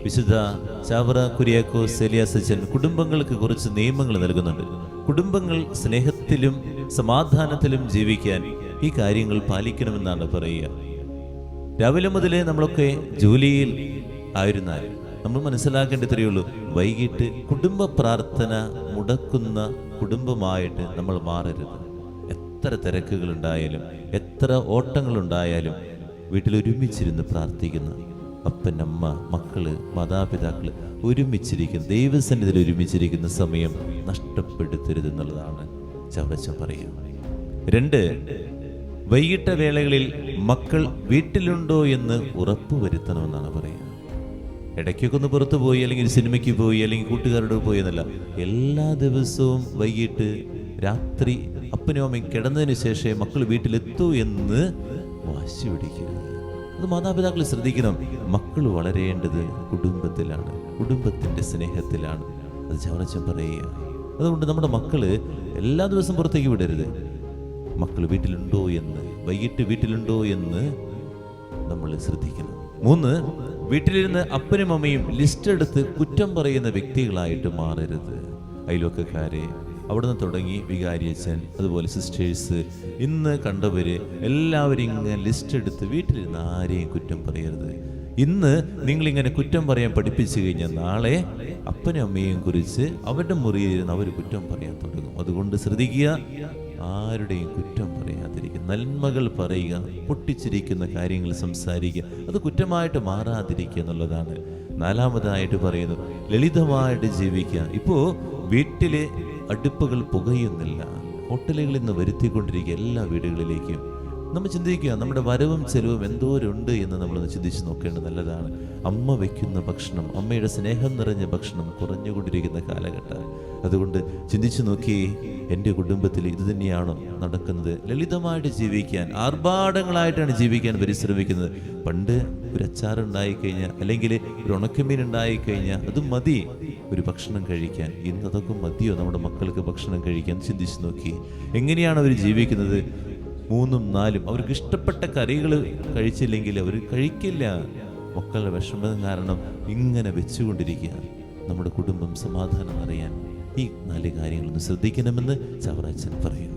വിശുദ്ധ ചാവറ കുര്യാക്കോസ് ഏലിയാസ് അച്ഛൻ കുടുംബങ്ങൾക്ക് കുറച്ച് നിയമങ്ങൾ നൽകുന്നുണ്ട്. കുടുംബങ്ങൾ സ്നേഹത്തിലും സമാധാനത്തിലും ജീവിക്കാൻ ഈ കാര്യങ്ങൾ പാലിക്കണമെന്നാണ് പറയുക. രാവിലെ മുതലേ നമ്മളൊക്കെ ജോലിയിൽ ആയിരുന്നാൽ നമ്മൾ മനസ്സിലാക്കേണ്ട ഇത്രയുള്ളൂ, വൈകിട്ട് കുടുംബ പ്രാർത്ഥന മുടക്കുന്ന കുടുംബമായിട്ട് നമ്മൾ മാറരുത്. എത്ര തിരക്കുകളുണ്ടായാലും എത്ര ഓട്ടങ്ങളുണ്ടായാലും വീട്ടിൽ ഒരുമിച്ചിരുന്ന് പ്രാർത്ഥിക്കുന്ന അപ്പൻ, അമ്മ, മക്കള്, മാതാപിതാക്കള് ഒരുമിച്ചിരിക്കുന്ന ദൈവസന്നിധിയിൽ ഒരുമിച്ചിരിക്കുന്ന സമയം നഷ്ടപ്പെടുത്തരുതെന്നുള്ളതാണ് ചവറച്ചൻ പറയുക. 2, വൈകിട്ട വേളകളിൽ മക്കൾ വീട്ടിലുണ്ടോ എന്ന് ഉറപ്പുവരുത്തണമെന്നാണ് പറയുക. ഇടയ്ക്കൊക്കെ ഒന്ന് പുറത്തു പോയി, അല്ലെങ്കിൽ സിനിമയ്ക്ക് പോയി, അല്ലെങ്കിൽ കൂട്ടുകാരോട് പോയി എന്നല്ല, എല്ലാ ദിവസവും വൈകിട്ട് രാത്രി അപ്പനും അമ്മയും കിടന്നതിന് ശേഷം മക്കൾ വീട്ടിലെത്തൂ എന്ന് വാശി പിടിക്കരുത്. അത് മാതാപിതാക്കൾ ശ്രദ്ധിക്കണം. മക്കൾ വളരേണ്ടത് കുടുംബത്തിലാണ്, കുടുംബത്തിൻ്റെ സ്നേഹത്തിലാണ്. അത് ചവറച്ചൻ പറയുക. അതുകൊണ്ട് നമ്മുടെ മക്കള് എല്ലാ ദിവസവും പുറത്തേക്ക് വിടരുത്. മക്കൾ വീട്ടിലുണ്ടോ എന്ന്, വൈകിട്ട് വീട്ടിലുണ്ടോ എന്ന് നമ്മൾ ശ്രദ്ധിക്കണം. 3, വീട്ടിലിരുന്ന് അപ്പനും അമ്മയും ലിസ്റ്റ് എടുത്ത് കുറ്റം പറയുന്ന വ്യക്തികളായിട്ട് മാറരുത്. അയൽവക്കക്കാരെ, അവിടുന്ന് തുടങ്ങി വികാരിയച്ഛൻ, അതുപോലെ സിസ്റ്റേഴ്സ്, ഇന്ന് കണ്ടവര് എല്ലാവരും ഇങ്ങനെ ലിസ്റ്റ് എടുത്ത് വീട്ടിലിരുന്ന് ആരെയും കുറ്റം പറയരുത്. ഇന്ന് നിങ്ങളിങ്ങനെ കുറ്റം പറയാൻ പഠിപ്പിച്ചു കഴിഞ്ഞാൽ നാളെ അപ്പനും അമ്മയെയും കുറിച്ച് അവരുടെ മുറിയിലിരുന്ന് അവർ കുറ്റം പറയാൻ തുടങ്ങും. അതുകൊണ്ട് ശ്രദ്ധിക്കുക, ആരുടെയും കുറ്റം പറയാതിരിക്കുക, നന്മകൾ പറയുക, പൊട്ടിച്ചിരിക്കുന്ന കാര്യങ്ങൾ സംസാരിക്കുക, അത് കുറ്റമായിട്ട് മാറാതിരിക്കുക എന്നുള്ളതാണ്. 4മതായിട്ട് പറയുന്നു, ലളിതമായിട്ട് ജീവിക്കുക. ഇപ്പോൾ വീട്ടിലെ അടുപ്പുകൾ പുകയുന്നില്ല, ഹോട്ടലുകളിൽ നിന്ന് വരുത്തിക്കൊണ്ടിരിക്കുക എല്ലാ വീടുകളിലേക്കും. നമ്മൾ ചിന്തിക്കുക, നമ്മുടെ വരവും ചെലവും എന്തോരുണ്ട് എന്ന് നമ്മളൊന്ന് ചിന്തിച്ച് നോക്കേണ്ടത് നല്ലതാണ്. അമ്മ വയ്ക്കുന്ന ഭക്ഷണം, അമ്മയുടെ സ്നേഹം നിറഞ്ഞ ഭക്ഷണം കുറഞ്ഞുകൊണ്ടിരിക്കുന്ന കാലഘട്ടം. അതുകൊണ്ട് ചിന്തിച്ചു നോക്കി, എൻ്റെ കുടുംബത്തിൽ ഇത് തന്നെയാണോ നടക്കുന്നത്? ലളിതമായിട്ട് ജീവിക്കാൻ, ആർഭാടങ്ങളായിട്ടാണ് ജീവിക്കാൻ പരിശ്രമിക്കുന്നത്. പണ്ട് ഒരു അച്ചാറുണ്ടായിക്കഴിഞ്ഞാൽ, അല്ലെങ്കിൽ ഒരു ഉണക്കമീൻ ഉണ്ടായിക്കഴിഞ്ഞാൽ അത് മതി ഒരു ഭക്ഷണം കഴിക്കാൻ. ഇന്ന് അതൊക്കെ മതിയോ നമ്മുടെ മക്കൾക്ക് ഭക്ഷണം കഴിക്കാൻ? ചിന്തിച്ചു നോക്കി, എങ്ങനെയാണ് അവർ ജീവിക്കുന്നത്? 3, 4 അവർക്ക് ഇഷ്ടപ്പെട്ട കറികൾ കഴിച്ചില്ലെങ്കിൽ അവർ കഴിക്കില്ല. മക്കളുടെ വിഷമം കാരണം ഇങ്ങനെ വെച്ചുകൊണ്ടിരിക്കുക. നമ്മുടെ കുടുംബം സമാധാനം അറിയാൻ ഈ 4 കാര്യങ്ങളൊന്ന് ശ്രദ്ധിക്കണമെന്ന് ചവറച്ചൻ പറയുന്നു.